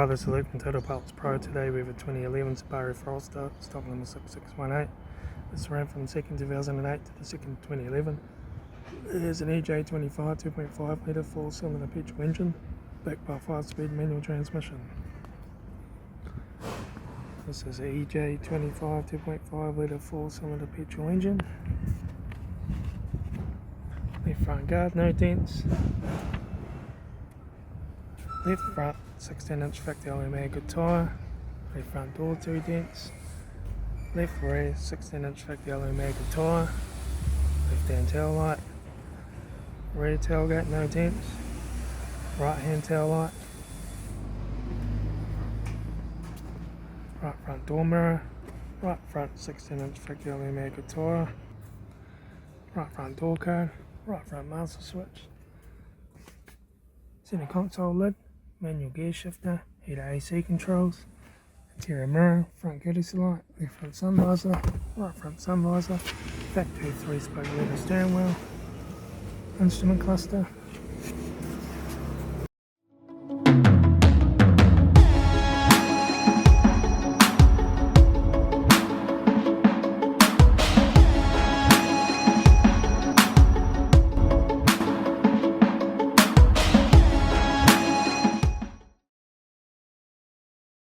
Hi, this is Luke from Total Parts Pro. Today we have a 2011 Subaru Forester, stock number 6618. This ran from the 2nd 2008 to the 2nd 2011. It is an EJ25 2.5 litre 4-cylinder petrol engine, backed by a 5-speed manual transmission. This is an EJ25 2.5 litre 4-cylinder petrol engine. Left front guard, no dents. Left front 16-inch factory aluminium good tyre. Left front door 2 dents. Left rear 16-inch factory aluminium good tyre. Left hand tail light. Rear tailgate no dents. Right hand tail light. Right front door mirror. Right front 16-inch factory aluminium good tyre. Right front door cone. Right front master switch. Center console lid. Manual gear shifter, heater AC controls, interior mirror, front courtesy light, left front sun visor, right front sun visor, factory 3-spoke leather steering wheel, instrument cluster,